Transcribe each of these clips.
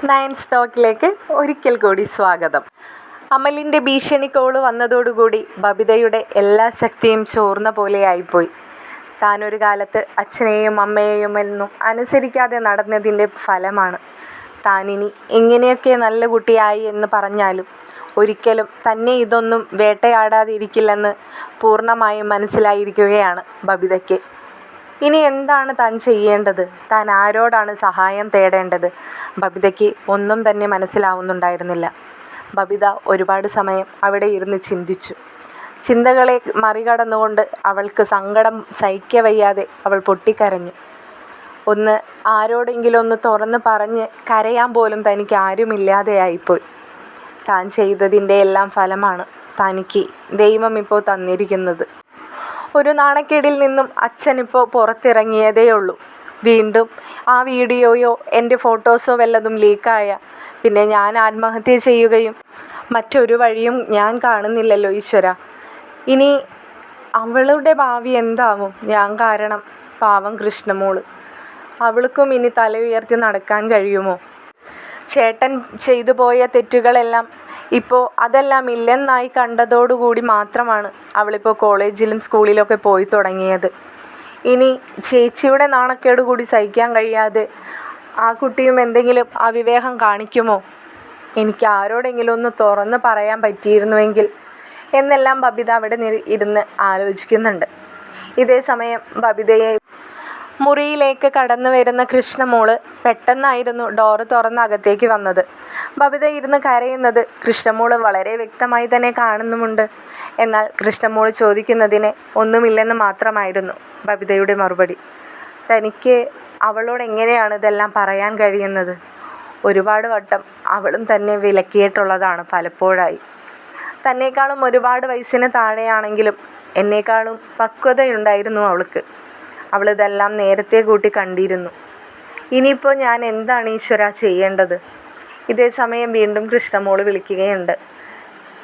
Nine സ്റ്റോക്കിലേക്ക് ഒരിക്കൽ കൂടി സ്വാഗതം. അമലിൻ്റെ ഭീഷണി കോള് വന്നതോടുകൂടി ബബിതയുടെ എല്ലാ ശക്തിയും ചോർന്ന പോലെയായിപ്പോയി. താനൊരു കാലത്ത് അച്ഛനെയും അമ്മയെയും എന്നും അനുസരിക്കാതെ നടന്നതിൻ്റെ ഫലമാണ്. താനിനി എങ്ങനെയൊക്കെ നല്ല കുട്ടിയായി എന്ന് പറഞ്ഞാലും ഒരിക്കലും തന്നെ ഇതൊന്നും വേട്ടയാടാതിരിക്കില്ലെന്ന് പൂർണ്ണമായും മനസ്സിലായിരിക്കുകയാണ് ബബിതയ്ക്ക്. ഇനി എന്താണ് താൻ ചെയ്യേണ്ടത്? താൻ ആരോടാണ് സഹായം തേടേണ്ടത്? ബബിതയ്ക്ക് ഒന്നും തന്നെ മനസ്സിലാവുന്നുണ്ടായിരുന്നില്ല. ബബിത ഒരുപാട് സമയം അവിടെ ഇരുന്ന് ചിന്തിച്ചു. ചിന്തകളെ മറികടന്നുകൊണ്ട് അവൾക്ക് സങ്കടം സഹിക്കവയ്യാതെ അവൾ പൊട്ടിക്കരഞ്ഞു. ആരോടെങ്കിലും ഒന്ന് തുറന്ന് പറഞ്ഞ് കരയാൻ പോലും തനിക്ക് ആരുമില്ലാതെയായിപ്പോയി. താൻ ചെയ്തതിൻ്റെ എല്ലാം ഫലമാണ് തനിക്ക് ദൈവം ഇപ്പോൾ തന്നിരിക്കുന്നത്. ഒരു നാണക്കേടിൽ നിന്നും അച്ഛനിപ്പോൾ പുറത്തിറങ്ങിയതേയുള്ളൂ. വീണ്ടും ആ വീഡിയോയോ എൻ്റെ ഫോട്ടോസോ വല്ലതും ലീക്കായ പിന്നെ ഞാൻ ആത്മഹത്യ ചെയ്യുകയും മറ്റൊരു വഴിയും ഞാൻ കാണുന്നില്ലല്ലോ ഈശ്വര. ഇനി അവളുടെ ഭാവി എന്താവും? ഞാൻ കാരണം പാവം കൃഷ്ണമോള്. അവൾക്കും ഇനി തല ഉയർത്തി നടക്കാൻ കഴിയുമോ? ചേട്ടൻ ചെയ്തു പോയ തെറ്റുകളെല്ലാം ഇപ്പോൾ അതെല്ലാം ഇല്ലെന്നായി കണ്ടതോടുകൂടി മാത്രമാണ് അവളിപ്പോൾ കോളേജിലും സ്കൂളിലൊക്കെ പോയി തുടങ്ങിയത്. ഇനി ചേച്ചിയുടെ നാണക്കേട് കൂടി സഹിക്കാൻ കഴിയാതെ ആ കുട്ടിയും എന്തെങ്കിലും അവിവേകം കാണിക്കുമോ? എനിക്ക് ആരോടെങ്കിലും ഒന്ന് തുറന്ന് പറയാൻ പറ്റിയിരുന്നുവെങ്കിൽ എന്നെല്ലാം ബബിത അവിടെ ഇരുന്ന് ആലോചിക്കുന്നുണ്ട്. ഇതേ സമയം ബബിതയെ മുറിയിലേക്ക് കടന്നു വരുന്ന കൃഷ്ണമോള് പെട്ടെന്നായിരുന്നു ഡോറ് തുറന്ന് അകത്തേക്ക് വന്നത്. ബബിത ഇരുന്ന് കരയുന്നത് കൃഷ്ണമോള് വളരെ വ്യക്തമായി തന്നെ കാണുന്നുമുണ്ട്. എന്നാൽ കൃഷ്ണമോള് ചോദിക്കുന്നതിന് ഒന്നുമില്ലെന്ന് മാത്രമായിരുന്നു ബബിതയുടെ മറുപടി. തനിക്ക് അവളോട് എങ്ങനെയാണ് ഇതെല്ലാം പറയാൻ കഴിയുന്നത്? ഒരുപാട് വട്ടം അവളും തന്നെ വിലക്കിയിട്ടുള്ളതാണ് പലപ്പോഴായി. തന്നേക്കാളും ഒരുപാട് വയസ്സിന് താഴെയാണെങ്കിലും എന്നേക്കാളും പക്വതയുണ്ടായിരുന്നു അവൾക്ക്. അവളിതെല്ലാം നേരത്തെ കൂട്ടി കണ്ടിരുന്നു. ഇനിയിപ്പോൾ ഞാൻ എന്താണ് ഈശ്വര ചെയ്യേണ്ടത്? ഇതേ സമയം വീണ്ടും കൃഷ്ണമോള് വിളിക്കുകയുണ്ട്.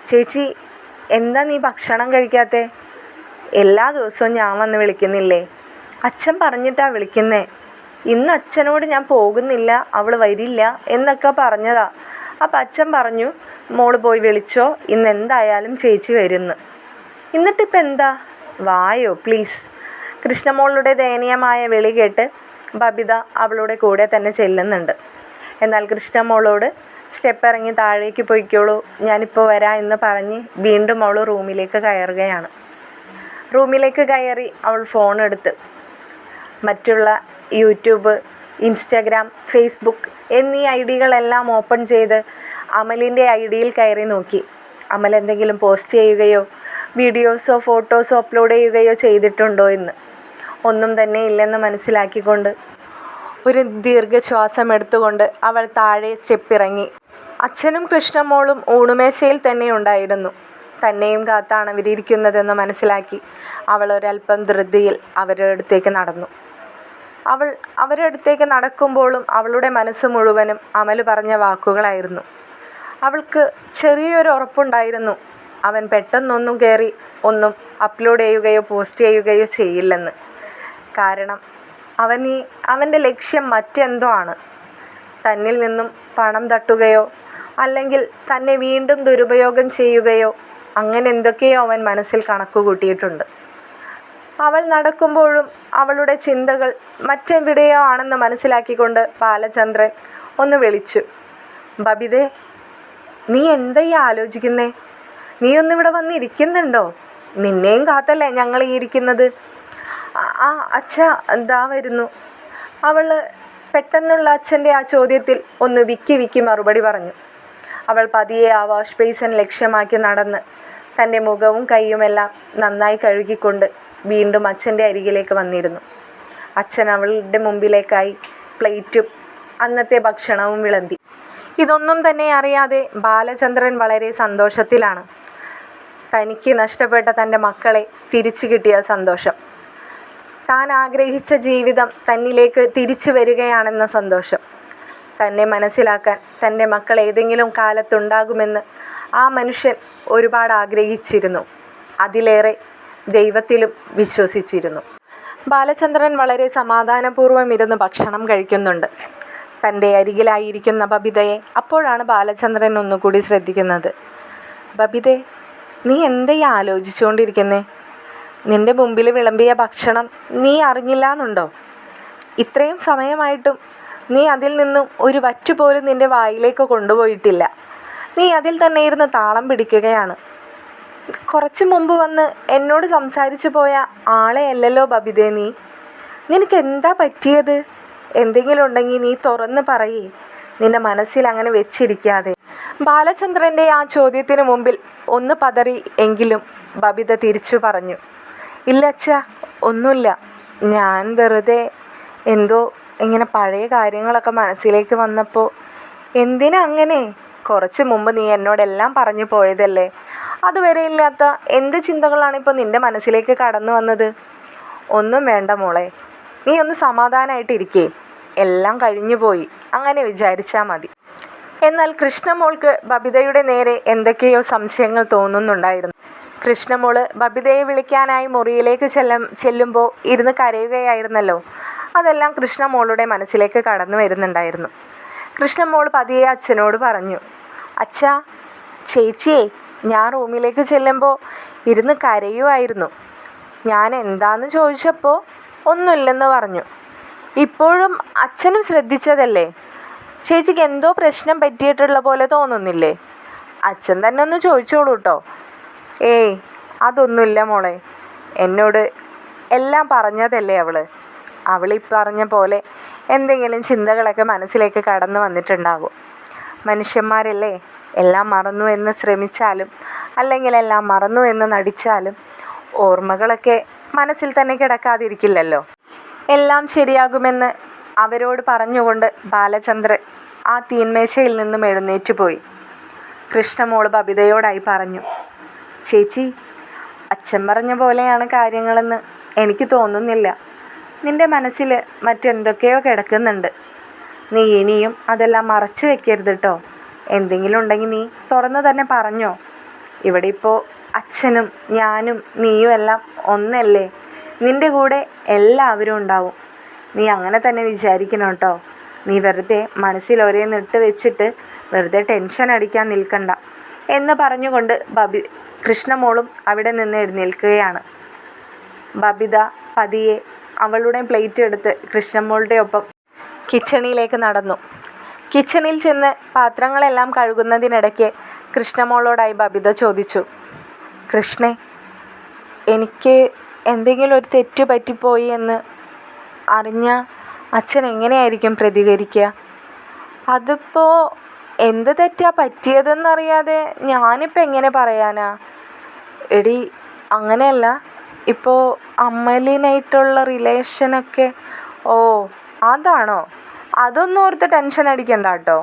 ചേച്ചി, എന്താ നീ ഭക്ഷണം കഴിക്കാത്തെ? എല്ലാ ദിവസവും ഞാൻ വന്ന് വിളിക്കുന്നില്ലേ? അച്ഛൻ പറഞ്ഞിട്ടാ വിളിക്കുന്നേ. ഇന്ന് അച്ഛനോട് ഞാൻ പോകുന്നില്ല, അവൾ വരില്ല എന്നൊക്കെ പറഞ്ഞതാ. അപ്പം അച്ഛൻ പറഞ്ഞു മോള് പോയി വിളിച്ചോ, ഇന്ന് എന്തായാലും ചേച്ചി വരുന്നു. എന്നിട്ടിപ്പോൾ എന്താ? വായോ പ്ലീസ്. കൃഷ്ണമോളുടെ ദയനീയമായ വിളി കേട്ട് ബബിത അവളുടെ കൂടെ തന്നെ ചെല്ലുന്നുണ്ട്. എന്നാൽ കൃഷ്ണമോളോട് സ്റ്റെപ്പ് ഇറങ്ങി താഴേക്ക് പോയിക്കോളൂ, ഞാനിപ്പോൾ വരാം എന്ന് പറഞ്ഞ് വീണ്ടും അവൾ റൂമിലേക്ക് കയറുകയാണ്. റൂമിലേക്ക് കയറി അവൾ ഫോൺ എടുത്ത് മറ്റുള്ള യൂട്യൂബ്, ഇൻസ്റ്റാഗ്രാം, ഫേസ്ബുക്ക് എന്നീ ഐഡികളെല്ലാം ഓപ്പൺ ചെയ്ത് അമലിൻ്റെ ഐഡിയിൽ കയറി നോക്കി. അമൽ എന്തെങ്കിലും പോസ്റ്റ് ചെയ്യുകയോ വീഡിയോസോ ഫോട്ടോസോ അപ്ലോഡ് ചെയ്യുകയോ ചെയ്തിട്ടുണ്ടോ എന്ന്. ഒന്നും തന്നെ ഇല്ലെന്ന് മനസ്സിലാക്കിക്കൊണ്ട് ഒരു ദീർഘശ്വാസം എടുത്തുകൊണ്ട് അവൾ താഴെ സ്റ്റെപ്പ് ഇറങ്ങി. അച്ഛനും കൃഷ്ണമോളും ഊണുമേശയിൽ തന്നെ ഉണ്ടായിരുന്നു. തന്നെയും കാത്താണ് അവരിയ്ക്കുന്നതെന്ന് മനസ്സിലാക്കി അവൾ ഒരല്പം ധൃതിയിൽ അവരുടെ അടുത്തേക്ക് നടന്നു. അവൾ അവരുടെ അടുത്തേക്ക് നടക്കുമ്പോഴും അവളുടെ മനസ്സ് മുഴുവനും അമൽ പറഞ്ഞ വാക്കുകളായിരുന്നു. അവൾക്ക് ചെറിയൊരു ഉറപ്പുണ്ടായിരുന്നു അവൻ പെട്ടെന്നൊന്നും കയറി ഒന്നും അപ്ലോഡ് ചെയ്യുകയോ പോസ്റ്റ് ചെയ്യുകയോ ചെയ്യില്ലെന്ന്. കാരണം അവൻ്റെ ലക്ഷ്യം മറ്റെന്തോ ആണ്. തന്നിൽ നിന്നും പണം തട്ടുകയോ അല്ലെങ്കിൽ തന്നെ വീണ്ടും ദുരുപയോഗം ചെയ്യുകയോ അങ്ങനെ എന്തൊക്കെയോ അവൻ മനസ്സിൽ കണക്ക് കൂട്ടിയിട്ടുണ്ട്. അവൾ നടക്കുമ്പോഴും അവളുടെ ചിന്തകൾ മറ്റെവിടെയോ ആണെന്ന് മനസ്സിലാക്കിക്കൊണ്ട് ബാലചന്ദ്രൻ ഒന്ന് വിളിച്ചു. ബബിതേ, നീ എന്താ ഈ ആലോചിക്കുന്നേ? നീ ഒന്നിവിടെ വന്നിരിക്കുന്നുണ്ടോ? നിന്നെയും കാത്തല്ലേ ഞങ്ങൾ ഈ ഇരിക്കുന്നത്. ആ അച്ഛാ, എന്താ വരുന്നു. അവൾ പെട്ടെന്നുള്ള അച്ഛൻ്റെ ആ ചോദ്യത്തിൽ ഒന്ന് വിക്കി മറുപടി പറഞ്ഞു. അവൾ പതിയെ ആ വാഷ് ബേസിൻ ലക്ഷ്യമാക്കി നടന്ന് തൻ്റെ മുഖവും കൈയുമെല്ലാം നന്നായി കഴുകിക്കൊണ്ട് വീണ്ടും അച്ഛൻ്റെ അരികിലേക്ക് വന്നിരുന്നു. അച്ഛൻ അവളുടെ മുമ്പിലേക്കായി പ്ലേറ്റും അന്നത്തെ ഭക്ഷണവും വിളമ്പി. ഇതൊന്നും തന്നെ അറിയാതെ ബാലചന്ദ്രൻ വളരെ സന്തോഷത്തിലാണ്. തനിക്ക് നഷ്ടപ്പെട്ട തൻ്റെ മക്കളെ തിരിച്ചു കിട്ടിയ സന്തോഷം, താൻ ആഗ്രഹിച്ച ജീവിതം തന്നിലേക്ക് തിരിച്ചു വരികയാണെന്ന സന്തോഷം, തന്നെ മനസ്സിലാക്കാൻ തൻ്റെ മക്കൾ ഏതെങ്കിലും കാലത്തുണ്ടാകുമെന്ന് ആ മനുഷ്യൻ ഒരുപാട് ആഗ്രഹിച്ചിരുന്നു. അതിലേറെ ദൈവത്തിലും വിശ്വസിച്ചിരുന്നു. ബാലചന്ദ്രൻ വളരെ സമാധാനപൂർവ്വം ഇരുന്ന് ഭക്ഷണം കഴിക്കുന്നുണ്ട്. തൻ്റെ അരികിലായിരിക്കുന്ന ബബിതയെ അപ്പോഴാണ് ബാലചന്ദ്രൻ ഒന്നുകൂടി ശ്രദ്ധിക്കുന്നത്. ബബിതേ, നീ എന്താ ഈ ആലോചിച്ചുകൊണ്ടിരിക്കുന്നേ? നിൻ്റെ മുമ്പിൽ വിളമ്പിയ ഭക്ഷണം നീ അറിഞ്ഞില്ലാന്നുണ്ടോ? ഇത്രയും സമയമായിട്ടും നീ അതിൽ നിന്നും ഒരു വറ്റുപോലും നിൻ്റെ വായിലേക്ക് കൊണ്ടുപോയിട്ടില്ല. നീ അതിൽ തന്നെ ഇരുന്ന് താളം പിടിക്കുകയാണ്. കുറച്ച് മുമ്പ് വന്ന് എന്നോട് സംസാരിച്ചു പോയ ആളെ അല്ലല്ലോ ബബിതേ നീ. നിനക്ക് എന്താ പറ്റിയത്? എന്തെങ്കിലും ഉണ്ടെങ്കിൽ നീ തുറന്ന് പറയേ, നിൻ്റെ മനസ്സിൽ അങ്ങനെ വെച്ചിരിക്കാതെ. ബാലചന്ദ്രൻ്റെ ആ ചോദ്യത്തിന് മുമ്പിൽ ഒന്ന് പതറി എങ്കിലും ബബിത തിരിച്ചു പറഞ്ഞു, ഇല്ല അച്ഛാ, ഒന്നുമില്ല. ഞാൻ വെറുതെ എന്തോ ഇങ്ങനെ പഴയ കാര്യങ്ങളൊക്കെ മനസ്സിലേക്ക് വന്നപ്പോൾ. എന്തിനാ അങ്ങനെ? കുറച്ച് മുമ്പ് നീ എന്നോടെല്ലാം പറഞ്ഞു പോയതല്ലേ. അതുവരെ ഇല്ലാത്ത എന്ത് ചിന്തകളാണിപ്പോൾ നിൻ്റെ മനസ്സിലേക്ക് കടന്നു വന്നത്? ഒന്നും വേണ്ട മോളെ, നീ ഒന്ന് സമാധാനമായിട്ടിരിക്കേ. എല്ലാം കഴിഞ്ഞു പോയി, അങ്ങനെ വിചാരിച്ചാൽ മതി. എന്നാൽ കൃഷ്ണമോൾക്ക് ബബിതയുടെ നേരെ എന്തൊക്കെയോ സംശയങ്ങൾ തോന്നുന്നുണ്ടായിരുന്നു. കൃഷ്ണമോള് ബബിതയെ വിളിക്കാനായി മുറിയിലേക്ക് ചെല്ലുമ്പോൾ ഇരുന്ന് കരയുകയായിരുന്നല്ലോ. അതെല്ലാം കൃഷ്ണമോളുടെ മനസ്സിലേക്ക് കടന്നു വരുന്നുണ്ടായിരുന്നു. കൃഷ്ണമോൾ പതിയെ അച്ഛനോട് പറഞ്ഞു, അച്ഛാ, ചേച്ചിയെ ഞാൻ റൂമിലേക്ക് ചെല്ലുമ്പോൾ ഇരുന്ന് കരയുമായിരുന്നു. ഞാൻ എന്താന്ന് ചോദിച്ചപ്പോൾ ഒന്നുമില്ലെന്ന് പറഞ്ഞു. ഇപ്പോഴും അച്ഛനും ശ്രദ്ധിച്ചതല്ലേ? ചേച്ചിക്ക് എന്തോ പ്രശ്നം പറ്റിയിട്ടുള്ള പോലെ തോന്നുന്നില്ലേ? അച്ഛൻ തന്നെ ഒന്ന് ചോദിച്ചോളൂ കേട്ടോ. ഏയ്, അതൊന്നുമില്ല മോളെ. എന്നോട് എല്ലാം പറഞ്ഞതല്ലേ അവളീ പറഞ്ഞ പോലെ എന്തെങ്കിലും ചിന്തകളൊക്കെ മനസ്സിലേക്ക് കടന്നു വന്നിട്ടുണ്ടാകും. മനുഷ്യന്മാരല്ലേ, എല്ലാം മറന്നു എന്ന് ശ്രമിച്ചാലും അല്ലെങ്കിൽ എല്ലാം മറന്നു എന്ന് നടിച്ചാലും ഓർമ്മകളൊക്കെ മനസ്സിൽ തന്നെ കിടക്കാതിരിക്കില്ലല്ലോ. എല്ലാം ശരിയാകുമെന്ന് അവരോട് പറഞ്ഞുകൊണ്ട് ബാലചന്ദ്രൻ ആ തീന്മേശയിൽ നിന്നും എഴുന്നേറ്റ് പോയി. കൃഷ്ണമോള് ബബിതയോടായി പറഞ്ഞു, ചേച്ചി, അച്ഛൻ പറഞ്ഞ പോലെയാണ് കാര്യങ്ങളെന്ന് എനിക്ക് തോന്നുന്നില്ല. നിൻ്റെ മനസ്സിൽ മറ്റെന്തൊക്കെയോ കിടക്കുന്നുണ്ട്. നീ ഇനിയും അതെല്ലാം മറച്ചു വെക്കരുത് കേട്ടോ. എന്തെങ്കിലും ഉണ്ടെങ്കിൽ നീ തുറന്നു തന്നെ പറഞ്ഞോ. ഇവിടെ ഇപ്പോൾ അച്ഛനും ഞാനും നീയും എല്ലാം ഒന്നല്ലേ. നിൻ്റെ കൂടെ എല്ലാവരും ഉണ്ടാവും. നീ അങ്ങനെ തന്നെ വിചാരിക്കണം കേട്ടോ. നീ വെറുതെ മനസ്സിൽ ഓരോന്നിട്ട് വെച്ചിട്ട് വെറുതെ ടെൻഷൻ അടിക്കാൻ നിൽക്കണ്ട എന്ന് പറഞ്ഞുകൊണ്ട് കൃഷ്ണമോളും അവിടെ നിന്ന് എഴുന്നേൽക്കുകയാണ്. ബബിത പതിയെ അവളുടെ പ്ലേറ്റ് എടുത്ത് കൃഷ്ണമോളുടെ ഒപ്പം കിച്ചണിലേക്ക് നടന്നു. കിച്ചണിൽ ചെന്ന് പാത്രങ്ങളെല്ലാം കഴുകുന്നതിനിടയ്ക്ക് കൃഷ്ണമോളോടായി ബബിത ചോദിച്ചു, കൃഷ്ണേ, എനിക്ക് എന്തെങ്കിലും ഒരു തെറ്റ് പറ്റിപ്പോയി എന്ന് അറിഞ്ഞാൽ അച്ഛൻ എങ്ങനെയായിരിക്കും പ്രതികരിക്കുക? അതിപ്പോൾ എന്ത് തെറ്റാ പറ്റിയതെന്നറിയാതെ ഞാനിപ്പോൾ എങ്ങനെ പറയാനാ? എടി, അങ്ങനെയല്ല, ഇപ്പോൾ അമ്മലിനായിട്ടുള്ള റിലേഷനൊക്കെ. ഓ, അതാണോ? അതൊന്നും ഓർത്ത് ടെൻഷൻ അടിക്കണ്ട കേട്ടോ.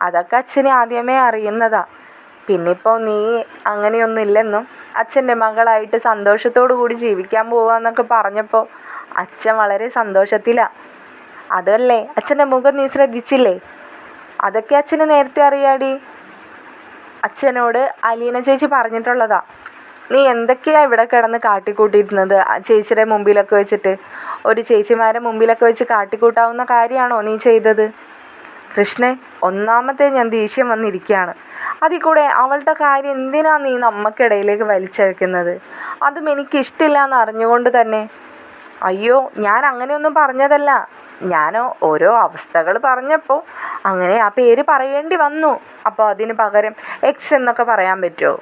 അതൊക്കെ അച്ഛനെ ആദ്യമേ അറിയുന്നതാ. പിന്നിപ്പോൾ നീ അങ്ങനെയൊന്നും ഇല്ലെന്നും അച്ഛൻ്റെ മകളായിട്ട് സന്തോഷത്തോടു കൂടി ജീവിക്കാൻ പോവാന്നൊക്കെ പറഞ്ഞപ്പോൾ അച്ഛൻ വളരെ സന്തോഷത്തിലാണ്. അതല്ലേ, അച്ഛൻ്റെ മുഖം നീ ശ്രദ്ധിച്ചില്ലേ? അതൊക്കെ അച്ഛന് നേരത്തെ അറിയാടി. അച്ഛനോട് അലീന ചേച്ചി പറഞ്ഞിട്ടുള്ളതാ. നീ എന്തൊക്കെയാണ് ഇവിടെ കിടന്ന് കാട്ടിക്കൂട്ടിയിരുന്നത്? ചേച്ചിയുടെ മുമ്പിലൊക്കെ വെച്ചിട്ട്, ഒരു ചേച്ചിമാരെ മുമ്പിലൊക്കെ വെച്ച് കാട്ടിക്കൂട്ടാവുന്ന കാര്യമാണോ നീ ചെയ്തത്? കൃഷ്ണേ, ഒന്നാമത്തെ ഞാൻ ദേഷ്യം വന്നിരിക്കുകയാണ്. അതിൽ കൂടെ അവളുടെ കാര്യം എന്തിനാ നീ നമുക്കിടയിലേക്ക് വലിച്ചഴക്കുന്നത്? അതും എനിക്കിഷ്ടമില്ല എന്ന് അറിഞ്ഞുകൊണ്ട് തന്നെ. അയ്യോ, ഞാൻ അങ്ങനെയൊന്നും പറഞ്ഞതല്ല. ഞാനോ ഓരോ അവസ്ഥകൾ പറഞ്ഞപ്പോൾ അങ്ങനെ ആ പേര് പറയേണ്ടി വന്നു. അപ്പോൾ അതിന് പകരം എക്സ് എന്നൊക്കെ പറയാൻ പറ്റുമോ?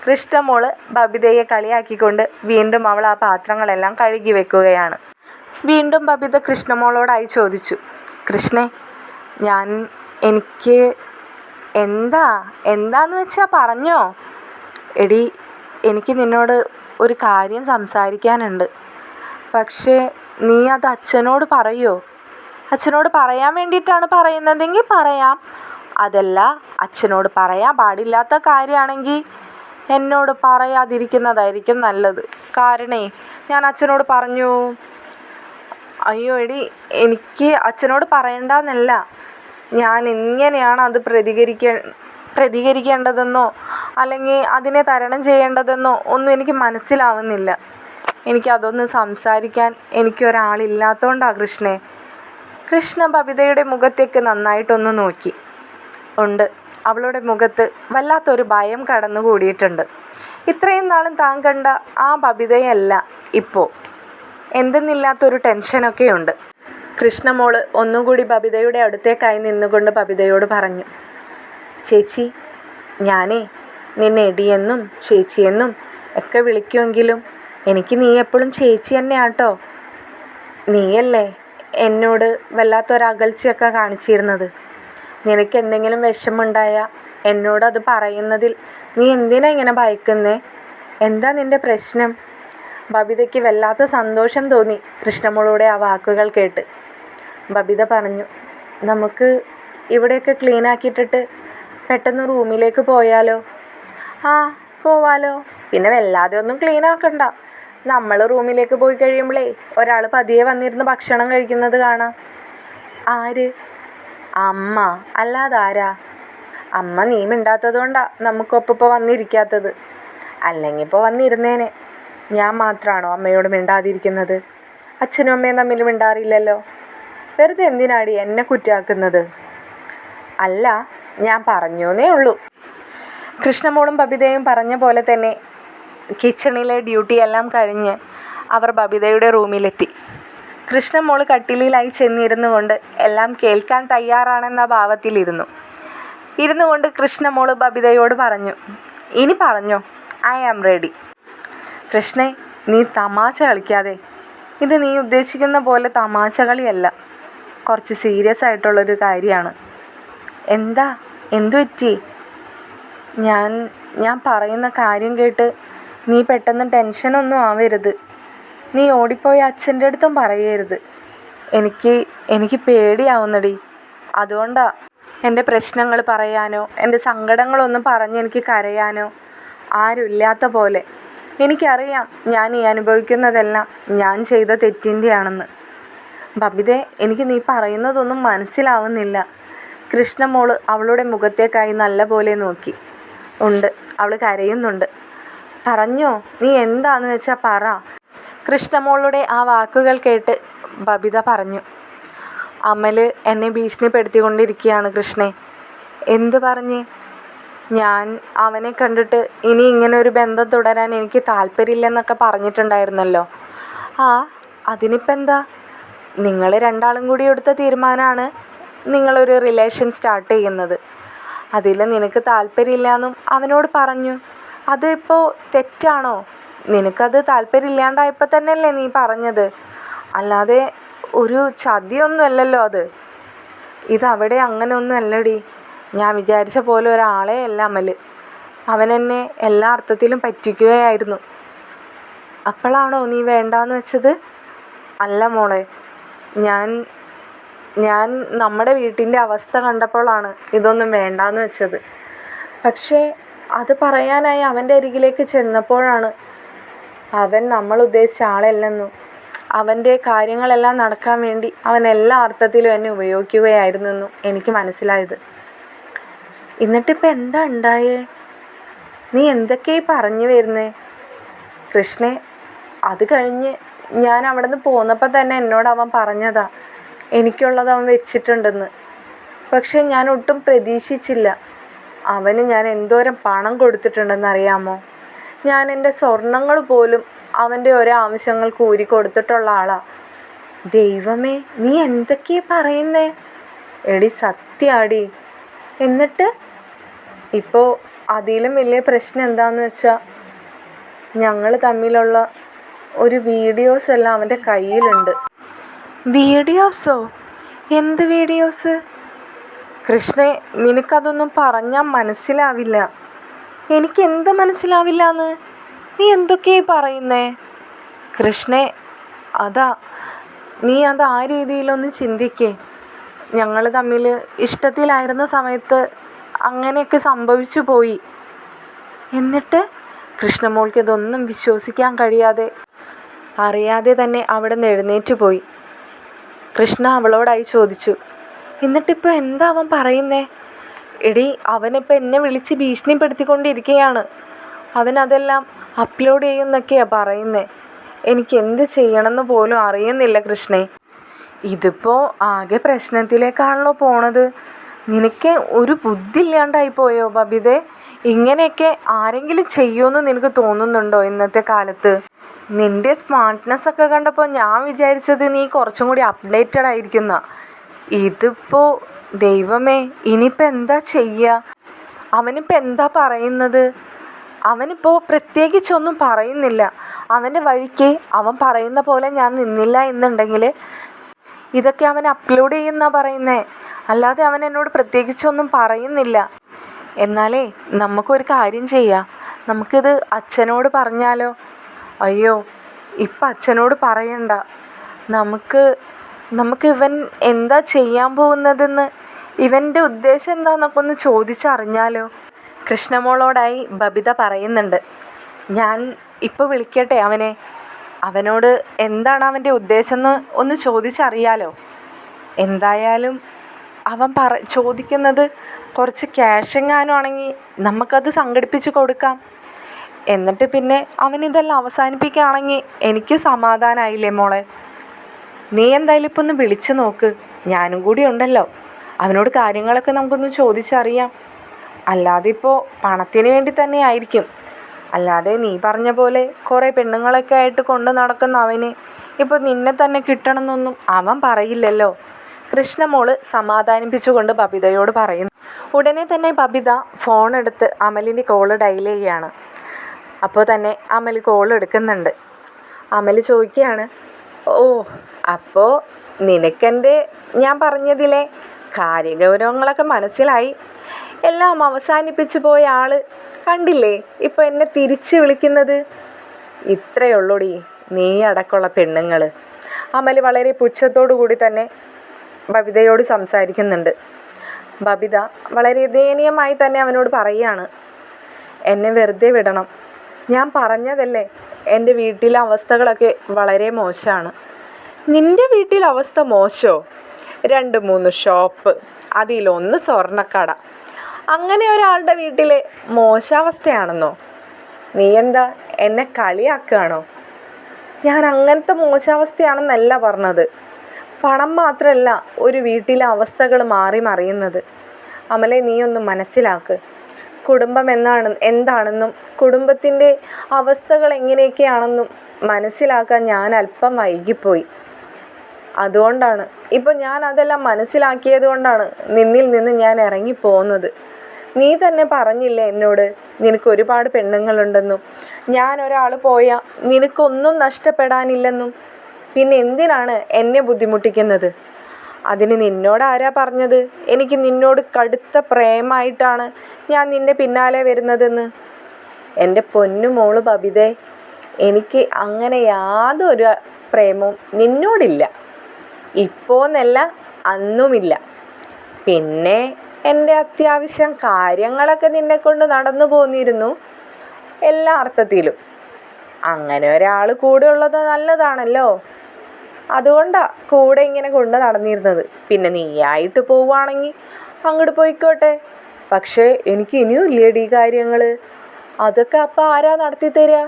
കൃഷ്ണമോള് ബബിതയെ കളിയാക്കിക്കൊണ്ട് വീണ്ടും അവൾ ആ പാത്രങ്ങളെല്ലാം കഴുകി വെക്കുകയാണ്. വീണ്ടും ബബിത കൃഷ്ണമോളോടായി ചോദിച്ചു, കൃഷ്ണേ, എനിക്ക് എന്താന്ന് വെച്ചാൽ പറഞ്ഞോ. എടി, എനിക്ക് നിന്നോട് ഒരു കാര്യം സംസാരിക്കാനുണ്ട്. പക്ഷേ നീ അത് അച്ഛനോട് പറയുമോ? അച്ഛനോട് പറയാൻ വേണ്ടിയിട്ടാണ് പറയുന്നതെങ്കിൽ പറയാം. അതല്ല, അച്ഛനോട് പറയാൻ പാടില്ലാത്ത കാര്യമാണെങ്കിൽ എന്നോട് പറയാതിരിക്കുന്നതായിരിക്കും നല്ലത്. കാരണേ, ഞാൻ അച്ഛനോട് പറഞ്ഞു. അയ്യോ എടി, എനിക്ക് അച്ഛനോട് പറയണ്ടെന്നല്ല, ഞാൻ എങ്ങനെയാണ് അത് പ്രതികരിക്കേണ്ടതെന്നോ അല്ലെങ്കിൽ അതിനെ തരണം ചെയ്യേണ്ടതെന്നോ ഒന്നും എനിക്ക് മനസ്സിലാവുന്നില്ല. എനിക്കതൊന്ന് സംസാരിക്കാൻ എനിക്കൊരാളില്ലാത്തതുകൊണ്ടാണ് കൃഷ്ണേ. കൃഷ്ണ ബബിതയുടെ മുഖത്തേക്ക് നന്നായിട്ടൊന്ന് നോക്കി. ഉണ്ട്, അവളുടെ മുഖത്ത് വല്ലാത്തൊരു ഭയം കടന്നുകൂടിയിട്ടുണ്ട്. ഇത്രയും നാളും താൻ കണ്ട ആ ബബിതയല്ല ഇപ്പോൾ. എന്തെന്നില്ലാത്തൊരു ടെൻഷനൊക്കെയുണ്ട്. കൃഷ്ണമോള് ഒന്നുകൂടി ബബിതയുടെ അടുത്തേക്കായി നിന്നുകൊണ്ട് ബബിതയോട് പറഞ്ഞു, ചേച്ചി, ഞാനേ നിന്നെ എടിയെന്നും ചേച്ചിയെന്നും ഒക്കെ വിളിക്കുമെങ്കിലും എനിക്ക് നീ എപ്പോഴും ചേച്ചി തന്നെയാട്ടോ. നീയല്ലേ എന്നോട് വല്ലാത്തൊരകൽച്ചയൊക്കെ കാണിച്ചിരുന്നത്. നിനക്ക് എന്തെങ്കിലും വിഷമമുണ്ടായാൽ എന്നോടത് പറയുന്നതിൽ നീ എന്തിനാ ഇങ്ങനെ ഭയക്കുന്നേ? എന്താ നിൻ്റെ പ്രശ്നം? ബബിതയ്ക്ക് വല്ലാത്ത സന്തോഷം തോന്നി കൃഷ്ണമോളുടെ ആ വാക്കുകൾ കേട്ട്. ബബിത പറഞ്ഞു, നമുക്ക് ഇവിടെയൊക്കെ ക്ലീൻ ആക്കിയിട്ടിട്ട് പെട്ടെന്ന് റൂമിലേക്ക് പോയാലോ? ആ, പോവാലോ. പിന്നെ വല്ലാതെ ഒന്നും ക്ലീൻ ആക്കണ്ട. നമ്മൾ റൂമിലേക്ക് പോയി കഴിയുമ്പോഴേ ഒരാൾ പതിയെ വന്നിരുന്ന് ഭക്ഷണം കഴിക്കുന്നത് കാണാം. ആര്? അമ്മ. അല്ലാതാരാ? അമ്മ നീ മിണ്ടാത്തത് കൊണ്ടാണ് നമുക്കൊപ്പം വന്നിരിക്കാത്തത്. അല്ലെങ്കിൽ ഇപ്പോൾ വന്നിരുന്നേനെ. ഞാൻ മാത്രമാണോ അമ്മയോട് മിണ്ടാതിരിക്കുന്നത്? അച്ഛനും അമ്മയും തമ്മിൽ മിണ്ടാറില്ലല്ലോ. വെറുതെ എന്തിനാടി എന്നെ കുറ്റമാക്കുന്നത്? അല്ല, ഞാൻ പറഞ്ഞോന്നേ ഉള്ളൂ. കൃഷ്ണമോളും ബബിതയും പറഞ്ഞ പോലെ തന്നെ കിച്ചണിലെ ഡ്യൂട്ടിയെല്ലാം കഴിഞ്ഞ് അവർ ബബിതയുടെ റൂമിലെത്തി. കൃഷ്ണമോൾ കട്ടിലിലായി ചെന്നിരുന്നു കൊണ്ട് എല്ലാം കേൾക്കാൻ തയ്യാറാണെന്ന ഭാവത്തിലിരുന്നു കൊണ്ട് കൃഷ്ണമോൾ ബബിതയോട് പറഞ്ഞു, ഇനി പറഞ്ഞോ, ഐ ആം റെഡി. കൃഷ്ണേ, നീ തമാശ കളിക്കാതെ. ഇത് നീ ഉദ്ദേശിക്കുന്ന പോലെ തമാശ കളിയല്ല, കുറച്ച് സീരിയസ് ആയിട്ടുള്ളൊരു കാര്യമാണ്. എന്താ, എന്തു പറ്റി? ഞാൻ പറയുന്ന കാര്യം കേട്ട് നീ പെട്ടെന്ന് ടെൻഷനൊന്നും ആവരുത്. നീ ഓടിപ്പോയി അച്ഛൻ്റെ അടുത്തും പറയരുത്. എനിക്ക് പേടിയാവുന്നടി. അതുകൊണ്ടാണ് എൻ്റെ പ്രശ്നങ്ങൾ പറയാനോ എൻ്റെ സങ്കടങ്ങളൊന്നും പറഞ്ഞ് എനിക്ക് കരയാനോ ആരുമില്ലാത്ത പോലെ. എനിക്കറിയാം ഞാൻ ഈ അനുഭവിക്കുന്നതെല്ലാം ഞാൻ ചെയ്ത തെറ്റിൻ്റെയാണെന്ന്. ബബിതേ, എനിക്ക് നീ പറയുന്നതൊന്നും മനസ്സിലാവുന്നില്ല. കൃഷ്ണമോൾ അവളുടെ മുഖത്തേക്കായി നല്ല പോലെ നോക്കി. ഉണ്ട്, അവൾ കരയുന്നുണ്ട്. പറഞ്ഞോ, നീ എന്താന്ന് വെച്ചാൽ പറ. കൃഷ്ണമോളുടെ ആ വാക്കുകൾ കേട്ട് ബബിത പറഞ്ഞു, അമൽ എന്നെ ഭീഷണിപ്പെടുത്തിക്കൊണ്ടിരിക്കുകയാണ് കൃഷ്ണേ. എന്ത് പറഞ്ഞ്? ഞാൻ അവനെ കണ്ടിട്ട് ഇനി ഇങ്ങനെ ഒരു ബന്ധം തുടരാൻ എനിക്ക് താല്പര്യമില്ലെന്നൊക്കെ പറഞ്ഞിട്ടുണ്ടായിരുന്നല്ലോ. ആ, അതിനിപ്പോൾ എന്താ? നിങ്ങൾ രണ്ടാളും കൂടി എടുത്ത തീരുമാനമാണ് നിങ്ങളൊരു റിലേഷൻ സ്റ്റാർട്ട് ചെയ്യുന്നത്. അതിൽ നിനക്ക് താല്പര്യമില്ലയെന്നും അവനോട് പറഞ്ഞു. അത് ഇപ്പോൾ തെറ്റാണോ? നിനക്കത് താല്പര്യമില്ലാണ്ടായപ്പോൾ തന്നെയല്ലേ നീ പറഞ്ഞത്? അല്ലാതെ ഒരു ചതിയൊന്നുമല്ലല്ലോ അത്. ഇതവിടെ അങ്ങനെ ഒന്നും അല്ലടി. ഞാൻ വിചാരിച്ച പോലെ ഒരാളെ അല്ല അമൽ. അവനെന്നെ എല്ലാ അർത്ഥത്തിലും പറ്റിക്കുകയായിരുന്നു. അപ്പോഴാണോ നീ വേണ്ടാന്ന് വെച്ചത്? അല്ല മോളെ, ഞാൻ നമ്മുടെ വീട്ടിൻ്റെ അവസ്ഥ കണ്ടപ്പോഴാണ് ഇതൊന്നും വേണ്ടാന്ന് വെച്ചത്. പക്ഷേ അത് പറയാനായി അവൻ്റെ അരികിലേക്ക് ചെന്നപ്പോഴാണ് അവൻ നമ്മൾ ഉദ്ദേശിച്ച ആളല്ലെന്നും അവൻ്റെ കാര്യങ്ങളെല്ലാം നടക്കാൻ വേണ്ടി അവൻ എല്ലാ അർത്ഥത്തിലും എന്നെ ഉപയോഗിക്കുകയായിരുന്നെന്നും എനിക്ക് മനസ്സിലായത്. എന്നിട്ടിപ്പോൾ എന്താ ഉണ്ടായേ? നീ എന്തൊക്കെയായി പറഞ്ഞു വരുന്നേ? കൃഷ്ണേ, അത് കഴിഞ്ഞ് ഞാൻ അവിടെ നിന്ന് പോന്നപ്പോൾ തന്നെ എന്നോട് അവൻ പറഞ്ഞതാ എനിക്കുള്ളത് അവൻ വെച്ചിട്ടുണ്ടെന്ന്. പക്ഷേ ഞാൻ ഒട്ടും പ്രതീക്ഷിച്ചില്ല. അവന് ഞാൻ എന്തോരം പണം കൊടുത്തിട്ടുണ്ടെന്നറിയാമോ? ഞാൻ എൻ്റെ സ്വർണങ്ങൾ പോലും അവൻ്റെ ഓരോ ആവശ്യങ്ങൾക്ക് ഊരി കൊടുത്തിട്ടുള്ള ആളാ. ദൈവമേ, നീ എന്തൊക്കെയാ പറയുന്നേ? എടി സത്യാടി. എന്നിട്ട് ഇപ്പോൾ അതിലും വലിയ പ്രശ്നം എന്താണെന്ന് വെച്ചാൽ ഞങ്ങൾ തമ്മിലുള്ള ഒരു വീഡിയോസ് എല്ലാം അവൻ്റെ കയ്യിലുണ്ട്. വീഡിയോസോ? എന്ത് വീഡിയോസ്? കൃഷ്ണേ, നിനക്കതൊന്നും പറഞ്ഞാൽ മനസ്സിലാവില്ല. എനിക്ക് എന്ത് മനസ്സിലാവില്ലാന്ന്? നീ എന്തൊക്കെയായി പറയുന്നേ? കൃഷ്ണേ, നീ അത് ആ രീതിയിലൊന്ന് ചിന്തിക്കേ. ഞങ്ങൾ തമ്മിൽ ഇഷ്ടത്തിലായിരുന്ന സമയത്ത് അങ്ങനെയൊക്കെ സംഭവിച്ചു പോയി. എന്നിട്ട് കൃഷ്ണമോൾക്ക് ഇതൊന്നും വിശ്വസിക്കാൻ കഴിയാതെ അറിയാതെ തന്നെ അവിടെ നിന്ന് എഴുന്നേറ്റ് പോയി. കൃഷ്ണ അവളോടായി ചോദിച്ചു, എന്നിട്ടിപ്പോൾ എന്താ അവൻ പറയുന്നേ? എടി, അവനിപ്പോൾ എന്നെ വിളിച്ച് ഭീഷണിപ്പെടുത്തിക്കൊണ്ടിരിക്കുകയാണ്. അവനതെല്ലാം അപ്ലോഡ് ചെയ്യുന്നൊക്കെയാണ് പറയുന്നത്. എനിക്ക് എന്ത് ചെയ്യണമെന്ന് പോലും അറിയുന്നില്ല കൃഷ്ണേ. ഇതിപ്പോൾ ആകെ പ്രശ്നത്തിലേക്കാണല്ലോ പോണത്. നിനക്ക് ഒരു ബുദ്ധി ഇല്ലാണ്ടായി പോയോ ബബിതേ? ഇങ്ങനെയൊക്കെ ആരെങ്കിലും ചെയ്യുമെന്ന് നിനക്ക് തോന്നുന്നുണ്ടോ ഇന്നത്തെ കാലത്ത്? നിൻ്റെ സ്മാർട്ട്നെസ് ഒക്കെ കണ്ടപ്പോൾ ഞാൻ വിചാരിച്ചത് നീ കുറച്ചും കൂടി അപ്ഡേറ്റഡ് ആയിരിക്കുന്ന. ഇതിപ്പോൾ ദൈവമേ, ഇനിയിപ്പോൾ എന്താ ചെയ്യുക? അവനിപ്പോൾ എന്താ പറയുന്നത്? അവനിപ്പോൾ പ്രത്യേകിച്ചൊന്നും പറയുന്നില്ല. അവൻ്റെ വഴിക്ക് അവൻ പറയുന്ന പോലെ ഞാൻ നിന്നില്ല എന്നുണ്ടെങ്കിൽ ഇതൊക്കെ അവൻ അപ്ലോഡ് ചെയ്യുന്ന പറയുന്നേ, അല്ലാതെ അവൻ എന്നോട് പ്രത്യേകിച്ചൊന്നും പറയുന്നില്ല. എന്നാലേ നമുക്കൊരു കാര്യം ചെയ്യാം, നമുക്കിത് അച്ഛനോട് പറഞ്ഞാലോ? അയ്യോ, ഇപ്പം അച്ഛനോട് പറയണ്ട. നമുക്ക് ഇവൻ എന്താ ചെയ്യാൻ പോകുന്നതെന്ന്, ഇവൻ്റെ ഉദ്ദേശം എന്താണെന്നൊക്കെ ഒന്ന് ചോദിച്ചറിഞ്ഞാലോ? കൃഷ്ണമോളോടായി ബബിത പറയുന്നുണ്ട്. ഞാൻ ഇപ്പോൾ വിളിക്കട്ടെ അവനോട് എന്താണ് അവൻ്റെ ഉദ്ദേശം എന്ന് ഒന്ന് ചോദിച്ചറിയാലോ? എന്തായാലും അവൻ ചോദിക്കുന്നത് കുറച്ച് ക്യാഷ് എങ്ങാനും ആണെങ്കിൽ നമുക്കത് സംഘടിപ്പിച്ച് കൊടുക്കാം. എന്നിട്ട് പിന്നെ അവനിതെല്ലാം അവസാനിപ്പിക്കുകയാണെങ്കിൽ എനിക്ക് സമാധാനമായില്ലേ മോളെ? നീ എന്തായാലും ഇപ്പോൾ ഒന്ന് വിളിച്ചു നോക്ക്. ഞാനും കൂടി ഉണ്ടല്ലോ. അവനോട് കാര്യങ്ങളൊക്കെ നമുക്കൊന്ന് ചോദിച്ചറിയാം. അല്ലാതെ ഇപ്പോൾ പണത്തിന് വേണ്ടി തന്നെ ആയിരിക്കും. അല്ലാതെ നീ പറഞ്ഞ പോലെ കുറേ പെണ്ണുങ്ങളൊക്കെ ആയിട്ട് കൊണ്ട് നടക്കുന്ന അവന് ഇപ്പോൾ നിന്നെ തന്നെ കിട്ടണമെന്നൊന്നും അവൻ പറയില്ലല്ലോ. കൃഷ്ണമോള് സമാധാനിപ്പിച്ചുകൊണ്ട് ബബിതയോട് പറയുന്നു. ഉടനെ തന്നെ ബബിത ഫോണെടുത്ത് അമലിൻ്റെ കോള് ഡയൽ ചെയ്യുകയാണ്. അപ്പോൾ തന്നെ അമൽ കോൾ എടുക്കുന്നുണ്ട്. അമൽ ചോദിക്കുകയാണ്, ഓ അപ്പോൾ നിനക്കെൻ്റെ ഞാൻ പറഞ്ഞതിലെ കാര്യഗൗരവങ്ങളൊക്കെ മനസ്സിലായി. എല്ലാം അവസാനിപ്പിച്ചു പോയ ആൾ കണ്ടില്ലേ ഇപ്പോൾ എന്നെ തിരിച്ച് വിളിക്കുന്നത്? ഇത്രയുള്ളൂടി നീ അടക്കമുള്ള പെണ്ണുങ്ങൾ. അമൽ വളരെ പുച്ഛത്തോടു കൂടി തന്നെ ബബിതയോട് സംസാരിക്കുന്നുണ്ട്. ബബിത വളരെ ദയനീയമായി തന്നെ അവനോട് പറയുകയാണ്, എന്നെ വെറുതെ വിടണം. ഞാൻ പറഞ്ഞതല്ലേ, എൻ്റെ വീട്ടിലെ അവസ്ഥകളൊക്കെ വളരെ മോശമാണ്. നിൻ്റെ വീട്ടിലെ അവസ്ഥ മോശമോ? 2-3 ഷോപ്പ്, അതിലൊന്ന് സ്വർണ്ണക്കട, അങ്ങനെ ഒരാളുടെ വീട്ടിലെ മോശാവസ്ഥയാണെന്നോ? നീ എന്താ എന്നെ കളിയാക്കുകയാണോ? ഞാൻ അങ്ങനത്തെ മോശാവസ്ഥയാണെന്നല്ല പറഞ്ഞത്. പണം മാത്രമല്ല ഒരു വീട്ടിലെ അവസ്ഥകൾ മാറി മറിയുന്നത്. അമലെ, നീ ഒന്ന് മനസ്സിലാക്ക്. കുടുംബം എന്താണെന്നും കുടുംബത്തിൻ്റെ അവസ്ഥകൾ എങ്ങനെയൊക്കെയാണെന്നും മനസ്സിലാക്കാൻ ഞാൻ അല്പം വൈകിപ്പോയി. അതുകൊണ്ടാണ് ഇപ്പോൾ ഞാൻ അതെല്ലാം മനസ്സിലാക്കിയത് കൊണ്ടാണ് നിന്നിൽ നിന്ന് ഞാൻ ഇറങ്ങിപ്പോകുന്നത്. നീ തന്നെ പറഞ്ഞില്ലേ എന്നോട് നിനക്ക് ഒരുപാട് പെണ്ണുങ്ങളുണ്ടെന്നും ഞാൻ ഒരാൾ പോയാൽ നിനക്കൊന്നും നഷ്ടപ്പെടാനില്ലെന്നും. പിന്നെ എന്തിനാണ് എന്നെ ബുദ്ധിമുട്ടിക്കുന്നത്? അതിന് നിന്നോട് ആരാ പറഞ്ഞത് എനിക്ക് നിന്നോട് കടുത്ത പ്രേമമായിട്ടാണ് ഞാൻ നിൻ്റെ പിന്നാലെ വരുന്നതെന്ന്? എൻ്റെ പൊന്നു മോള് ബബിതേ, എനിക്ക് അങ്ങനെ യാതൊരു പ്രേമവും നിന്നോടില്ല. ഇപ്പോന്നല്ല, അന്നുമില്ല. പിന്നെ എൻ്റെ അത്യാവശ്യം കാര്യങ്ങളൊക്കെ നിന്നെക്കൊണ്ട് നടന്നു പോന്നിരുന്നു, എല്ലാ അർത്ഥത്തിലും. അങ്ങനെ ഒരാൾ കൂടെ ഉള്ളത് നല്ലതാണല്ലോ. അതുകൊണ്ടാണ് കൂടെ ഇങ്ങനെ കൊണ്ട് നടന്നിരുന്നത്. പിന്നെ നീയായിട്ട് പോവുകയാണെങ്കിൽ അങ്ങോട്ട് പോയിക്കോട്ടെ. പക്ഷേ എനിക്ക് ഇനിയും ഇല്ലേടി കാര്യങ്ങൾ. അതൊക്കെ അപ്പം ആരാ നടത്തി തരിക?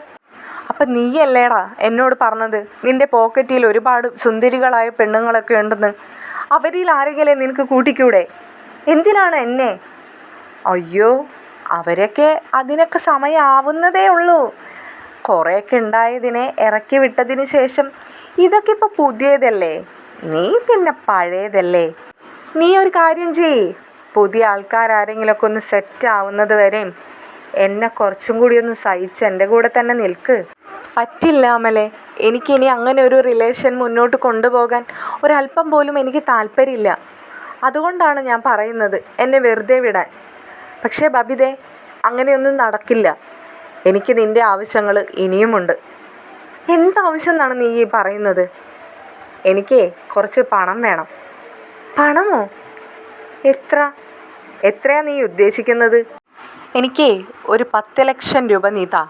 അപ്പം നീയല്ലേടാ എന്നോട് പറഞ്ഞത് നിൻ്റെ പോക്കറ്റിൽ ഒരുപാട് സുന്ദരികളായ പെണ്ണുങ്ങളൊക്കെ ഉണ്ടെന്ന്. അവരിൽ ആരെങ്കിലും നിനക്ക് കൂട്ടിക്കൂടെ? എന്തിനാണ് എന്നെ? അയ്യോ, അവരൊക്കെ അതിനൊക്കെ സമയമാവുന്നതേ ഉള്ളൂ. കുറേയൊക്കെ ഉണ്ടായതിനെ ഇറക്കി വിട്ടതിന് ശേഷം ഇതൊക്കെ ഇപ്പോൾ പുതിയതല്ലേ, നീ പിന്നെ പഴയതല്ലേ. നീ ഒരു കാര്യം ചെയ്യ്, പുതിയ ആൾക്കാരാരെങ്കിലുമൊക്കെ ഒന്ന് സെറ്റ് ആവുന്നത് വരെയും എന്നെ കുറച്ചും കൂടി ഒന്ന് സഹിച്ച് എൻ്റെ കൂടെ തന്നെ നിൽക്ക്. പറ്റില്ല അമലെ, എനിക്കിനി അങ്ങനെ ഒരു റിലേഷൻ മുന്നോട്ട് കൊണ്ടുപോകാൻ ഒരല്പം പോലും എനിക്ക് താല്പര്യമില്ല. അതുകൊണ്ടാണ് ഞാൻ പറയുന്നത് എന്നെ വെറുതെ വിടാൻ. പക്ഷേ ബബിതേ, അങ്ങനെയൊന്നും നടക്കില്ല. എനിക്ക് നിൻ്റെ ആവശ്യങ്ങൾ ഇനിയുമുണ്ട്. എന്താവശ്യം എന്നാണ് നീ ഈ പറയുന്നത്? എനിക്ക് കുറച്ച് പണം വേണം. പണമോ? എത്രയാണ് നീ ഉദ്ദേശിക്കുന്നത്? എനിക്ക് ഒരു 10 ലക്ഷം രൂപ നീ താ.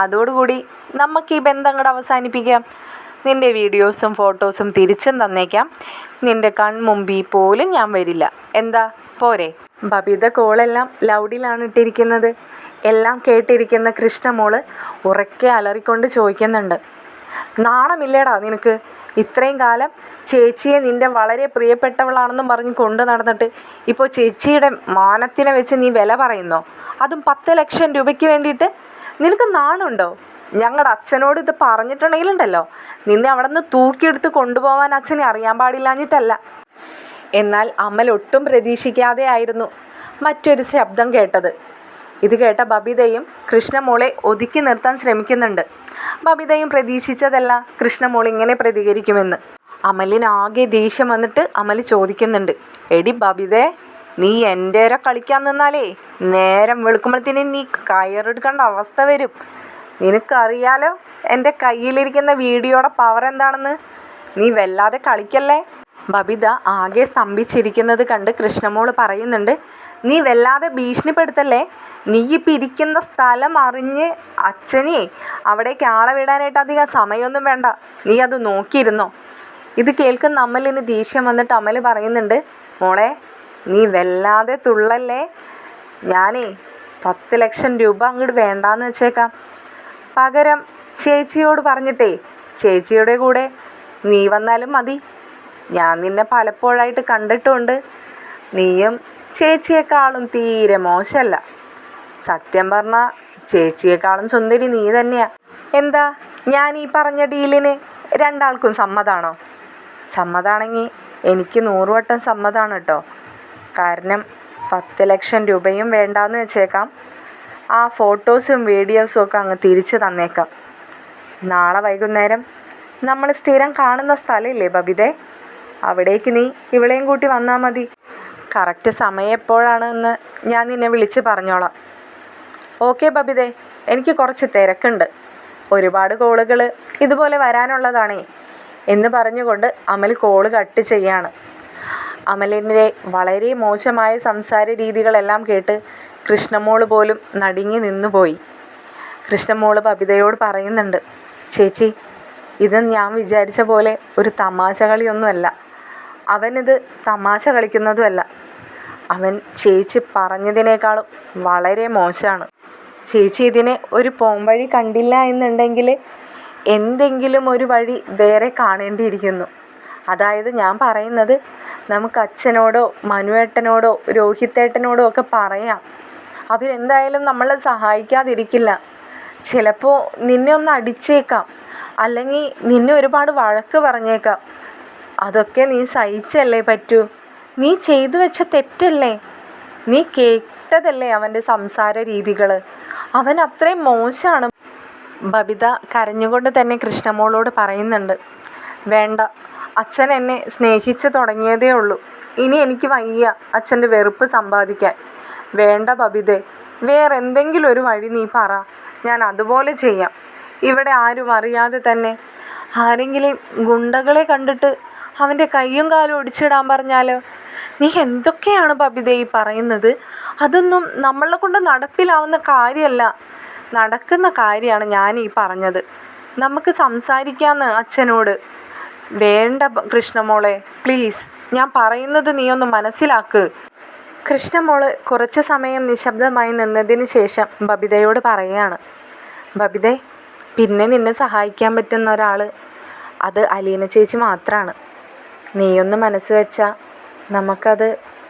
അതോടുകൂടി നമുക്ക് ഈ ബന്ധം കൂടെ അവസാനിപ്പിക്കാം. നിൻ്റെ വീഡിയോസും ഫോട്ടോസും തിരിച്ചും തന്നേക്കാം. നിൻ്റെ കൺമുമ്പിൽ പോലും ഞാൻ വരില്ല. എന്താ, പോരെ? ബബിത കോളെല്ലാം ലൗഡിലാണ് ഇട്ടിരിക്കുന്നത്. എല്ലാം കേട്ടിരിക്കുന്ന കൃഷ്ണമോള് ഉറക്കെ അലറിക്കൊണ്ട് ചോദിക്കുന്നുണ്ട്, നാണമില്ലേടാ നിനക്ക്? ഇത്രയും കാലം ചേച്ചിയെ നിൻ്റെ വളരെ പ്രിയപ്പെട്ടവളാണെന്നും പറഞ്ഞ് കൊണ്ട് നടന്നിട്ട് ഇപ്പോൾ ചേച്ചിയുടെ മാനത്തിനെ വെച്ച് നീ വില പറയുന്നോ? അതും 10 ലക്ഷം രൂപയ്ക്ക് വേണ്ടിയിട്ട്? നിനക്ക് നാണുണ്ടോ? ഞങ്ങളുടെ അച്ഛനോട് ഇത് പറഞ്ഞിട്ടുണ്ടെങ്കിലുണ്ടല്ലോ, നിന്നെ അവിടെ നിന്ന് തൂക്കിയെടുത്ത് കൊണ്ടുപോകാൻ അച്ഛനെ അറിയാൻ പാടില്ലാഞ്ഞിട്ടല്ല. എന്നാൽ അമൽ ഒട്ടും പ്രതീക്ഷിക്കാതെ ആയിരുന്നു മറ്റൊരു ശബ്ദം കേട്ടത്. ഇത് കേട്ട ബബിതയും കൃഷ്ണമോളെ ഒതുക്കി നിർത്താൻ ശ്രമിക്കുന്നുണ്ട്. ബബിതയും പ്രതീക്ഷിച്ചതല്ല കൃഷ്ണമോൾ ഇങ്ങനെ പ്രതികരിക്കുമെന്ന്. അമലിനാകെ ദേഷ്യം വന്നിട്ട് അമൽ ചോദിക്കുന്നുണ്ട്, എടി ബബിതേ, നീ എൻ്റെ കളിക്കാൻ നിന്നാലേ നേരം വെളുക്കുമ്പോഴത്തേനും നീ കയറെടുക്കേണ്ട അവസ്ഥ വരും. നിനക്കറിയാലോ എൻ്റെ കയ്യിലിരിക്കുന്ന വീഡിയോയുടെ പവർ എന്താണെന്ന്. നീ വല്ലാതെ കളിക്കല്ലേ. ബബിത ആകെ സ്തംഭിച്ചിരിക്കുന്നത് കണ്ട് കൃഷ്ണമോൾ പറയുന്നുണ്ട്, നീ വല്ലാതെ ഭീഷണിപ്പെടുത്തല്ലേ. നീ ഇപ്പം ഇരിക്കുന്ന സ്ഥലം അറിഞ്ഞ് അച്ഛനെ അവിടേക്ക് ആളെ വിടാനായിട്ട് അധികം സമയമൊന്നും വേണ്ട, നീ അത് നോക്കിയിരുന്നോ. ഇത് കേൾക്കുന്ന അമലിന് ദേഷ്യം വന്നിട്ട് അമൽ പറയുന്നുണ്ട്, മോളെ നീ വല്ലാതെ തുള്ളല്ലേ. ഞാനേ 10 ലക്ഷം രൂപ അങ്ങോട്ട് വേണ്ടാന്ന് വെച്ചേക്കാം. പകരം ചേച്ചിയോട് പറഞ്ഞിട്ടേ ചേച്ചിയുടെ കൂടെ നീ വന്നാലും മതി. ഞാൻ നിന്നെ പലപ്പോഴായിട്ട് കണ്ടിട്ടുമുണ്ട്. നീയും ചേച്ചിയെക്കാളും തീരെ മോശമല്ല. സത്യം പറഞ്ഞാൽ ചേച്ചിയെക്കാളും സുന്ദരി നീ തന്നെയാ. എന്താ ഞാൻ ഈ പറഞ്ഞ ഡീലിന് രണ്ടാൾക്കും സമ്മതാണോ? സമ്മതാണെങ്കിൽ എനിക്ക് 100 വട്ടം സമ്മതമാണ് കേട്ടോ. കാരണം 10 ലക്ഷം രൂപയും വേണ്ടാന്ന് വെച്ചേക്കാം. ആ ഫോട്ടോസും വീഡിയോസും ഒക്കെ അങ്ങ് തിരിച്ച് തന്നേക്കാം. നാളെ വൈകുന്നേരം നമ്മൾ സ്ഥിരം കാണുന്ന സ്ഥലമില്ലേ ബബിതേ, അവിടേക്ക് നീ ഇവളെയും കൂട്ടി വന്നാൽ മതി. കറക്റ്റ് സമയം എപ്പോഴാണെന്ന് ഞാൻ നിന്നെ വിളിച്ച് പറഞ്ഞോളാം. ഓക്കെ ബബിതേ, എനിക്ക് കുറച്ച് തിരക്കുണ്ട്, ഒരുപാട് കോളുകൾ ഇതുപോലെ വരാനുള്ളതാണേ എന്ന് പറഞ്ഞുകൊണ്ട് അമൽ കോള് കട്ട് ചെയ്യാണ്. അമലിൻ്റെ വളരെ മോശമായ സംസാര രീതികളെല്ലാം കേട്ട് കൃഷ്ണമോൾ പോലും നടുങ്ങി നിന്നുപോയി. കൃഷ്ണമോൾ ബബിതയോട് പറയുന്നുണ്ട്, ചേച്ചി ഇത് ഞാൻ വിചാരിച്ച പോലെ ഒരു തമാശ കളിയൊന്നുമല്ല. അവനിത് തമാശ കളിക്കുന്നതുമല്ല. അവൻ ചേച്ചി പറഞ്ഞതിനേക്കാളും വളരെ മോശമാണ്. ചേച്ചി ഇതിനെ ഒരു പോംവഴി കണ്ടില്ല എന്നുണ്ടെങ്കിൽ എന്തെങ്കിലും ഒരു വഴി വേറെ കാണേണ്ടിയിരിക്കുന്നു. അതായത് ഞാൻ പറയുന്നത്, നമുക്ക് അച്ഛനോടോ മനുവേട്ടനോടോ രോഹിത്തേട്ടനോടോ ഒക്കെ പറയാം. അവരെന്തായാലും നമ്മളെ സഹായിക്കാതിരിക്കില്ല. ചിലപ്പോൾ നിന്നെ ഒന്ന് അടിച്ചേക്കാം, അല്ലെങ്കിൽ നിന്നെ ഒരുപാട് വഴക്ക് പറഞ്ഞേക്കാം. അതൊക്കെ നീ സഹിച്ചല്ലേ പറ്റൂ. നീ ചെയ്തു വെച്ച തെറ്റല്ലേ. നീ കേട്ടതല്ലേ അവൻ്റെ സംസാര രീതികൾ. അവൻ അത്രയും മോശമാണ്. ബബിത കരഞ്ഞുകൊണ്ട് തന്നെ കൃഷ്ണമോളോട് പറയുന്നുണ്ട്, വേണ്ട, അച്ഛൻ എന്നെ സ്നേഹിച്ച് തുടങ്ങിയതേ ഉള്ളൂ. ഇനി എനിക്ക് വയ്യ അച്ഛൻ്റെ വെറുപ്പ് സമ്പാദിക്കാൻ. വേണ്ട ബബിതേ, വേറെ എന്തെങ്കിലും ഒരു വഴി നീ പറ, ഞാൻ അതുപോലെ ചെയ്യാം. ഇവിടെ ആരും അറിയാതെ തന്നെ ആരെങ്കിലും ഗുണ്ടകളെ കണ്ടിട്ട് അവൻ്റെ കയ്യും കാലും ഒടിച്ചിടാൻ പറഞ്ഞാലോ? നീ എന്തൊക്കെയാണ് ബബിതേ ഈ പറയുന്നത്? അതൊന്നും നമ്മളെ കൊണ്ട് നടപ്പിലാവുന്ന കാര്യമല്ല. നടക്കുന്ന കാര്യമാണ് ഞാൻ ഈ പറഞ്ഞത്. നമുക്ക് സംസാരിക്കാമെന്ന് അച്ഛനോട്. വേണ്ട കൃഷ്ണമോളെ, പ്ലീസ്, ഞാൻ പറയുന്നത് നീ ഒന്ന് മനസ്സിലാക്ക്. കൃഷ്ണമോൾ കുറച്ച് സമയം നിശബ്ദമായി നിന്നതിന് ശേഷം ബബിതയോട് പറയുകയാണ്, ബബിതേ, പിന്നെ നിന്നെ സഹായിക്കാൻ പറ്റുന്ന ഒരാൾ അത് അലീന ചേച്ചി മാത്രമാണ്. നീയൊന്ന് മനസ്സ് വെച്ചാൽ നമുക്കത്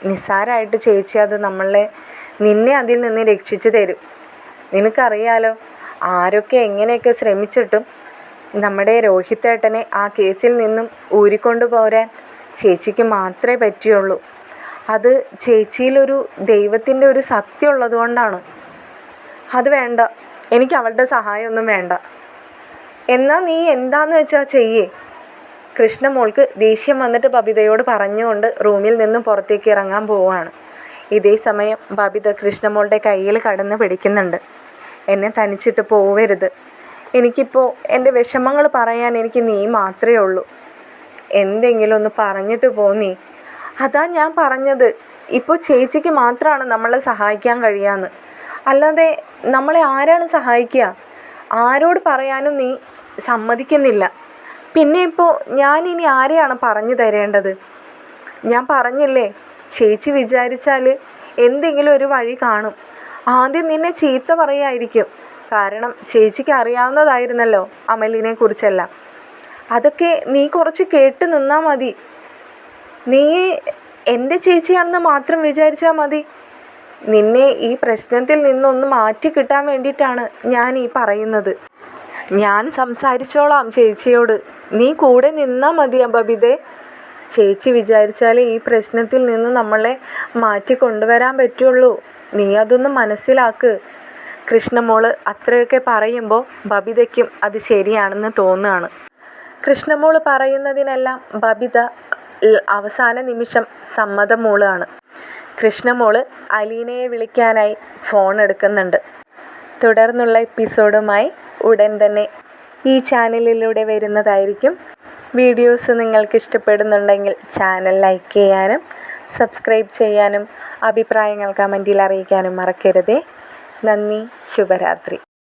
നിസ്സാരമായിട്ട് ചേച്ചി അത് നിന്നെ അതിൽ നിന്ന് രക്ഷിച്ച് തരും. നിനക്കറിയാലോ, ആരൊക്കെ എങ്ങനെയൊക്കെ ശ്രമിച്ചിട്ടും നമ്മുടെ രോഹിത്തേട്ടനെ ആ കേസിൽ നിന്നും ഊരിക്കൊണ്ടു പോരാൻ ചേച്ചിക്ക് മാത്രമേ പറ്റുള്ളൂ. അത് ചേച്ചിയിലൊരു ദൈവത്തിൻ്റെ ഒരു സത്യം ഉള്ളത് കൊണ്ടാണ്. അത് വേണ്ട, എനിക്ക് അവളുടെ സഹായമൊന്നും വേണ്ട. എന്നാൽ നീ എന്താന്ന് വെച്ചാൽ ചെയ്യേ. കൃഷ്ണമോൾക്ക് ദേഷ്യം വന്നിട്ട് ബബിതയോട് പറഞ്ഞുകൊണ്ട് റൂമിൽ നിന്ന് പുറത്തേക്ക് ഇറങ്ങാൻ പോവുകയാണ്. ഇതേ സമയം ബബിത കൃഷ്ണമോളുടെ കയ്യിൽ കടന്ന് പിടിക്കുന്നുണ്ട്. എന്നെ തനിച്ചിട്ട് പോവരുത്. എനിക്കിപ്പോൾ എൻ്റെ വിഷമങ്ങൾ പറയാൻ എനിക്ക് നീ മാത്രമേ ഉള്ളൂ. എന്തെങ്കിലും ഒന്ന് പറഞ്ഞിട്ട് പോ നീ. അതാ ഞാൻ പറഞ്ഞത്, ഇപ്പോൾ ചേച്ചിക്ക് മാത്രമാണ് നമ്മളെ സഹായിക്കാൻ കഴിയാന്ന്. അല്ലാതെ നമ്മളെ ആരാണ് സഹായിക്കുക? ആരോട് പറയാനും നീ സമ്മതിക്കുന്നില്ല. പിന്നെ ഇപ്പോൾ ഞാനിനി ആരെയാണ് പറഞ്ഞു തരേണ്ടത്? ഞാൻ പറഞ്ഞില്ലേ, ചേച്ചി വിചാരിച്ചാൽ എന്തെങ്കിലും ഒരു വഴി കാണും. ആദ്യം നിന്നെ ചീത്ത പറയായിരിക്കും, കാരണം ചേച്ചിക്ക് അറിയാവുന്നതായിരുന്നല്ലോ അമലിനെ കുറിച്ചെല്ലാം. അതൊക്കെ നീ കുറച്ച് കേട്ട് നിന്നാൽ മതി. നീ എൻ്റെ ചേച്ചിയാണെന്ന് മാത്രം വിചാരിച്ചാൽ മതി. നിന്നെ ഈ പ്രശ്നത്തിൽ നിന്നൊന്ന് മാറ്റി കിട്ടാൻ വേണ്ടിയിട്ടാണ് ഞാൻ ഈ പറയുന്നത്. ഞാൻ സംസാരിച്ചോളാം ചേച്ചിയോട്, നീ കൂടെ നിന്നാൽ മതി ബബിതേ. ചേച്ചി വിചാരിച്ചാലേ ഈ പ്രശ്നത്തിൽ നിന്ന് നമ്മളെ മാറ്റി കൊണ്ടുവരാൻ പറ്റുള്ളൂ. നീ അതൊന്ന് മനസ്സിലാക്ക്. കൃഷ്ണമോൾ അത്രയൊക്കെ പറയുമ്പോൾ ബബിതയ്ക്കും അത് ശരിയാണെന്ന് തോന്നുകയാണ്. കൃഷ്ണമോൾ പറയുന്നതിനെല്ലാം ബബിത അവസാന നിമിഷം സമ്മതം മൂളുകയാണ്. കൃഷ്ണമോൾ അലീനയെ വിളിക്കാനായി ഫോൺ എടുക്കുന്നുണ്ട്. തുടർന്നുള്ള എപ്പിസോഡുമായി ഉടൻ തന്നെ ഈ ചാനലിലൂടെ വരുന്നതായിരിക്കും. വീഡിയോസ് നിങ്ങൾക്ക് ഇഷ്ടപ്പെടുന്നുണ്ടെങ്കിൽ ചാനൽ ലൈക്ക് ചെയ്യാനും സബ്സ്ക്രൈബ് ചെയ്യാനും അഭിപ്രായങ്ങൾ കമൻറ്റിൽ അറിയിക്കാനും മറക്കരുതേ. നന്ദി. ശുഭരാത്രി.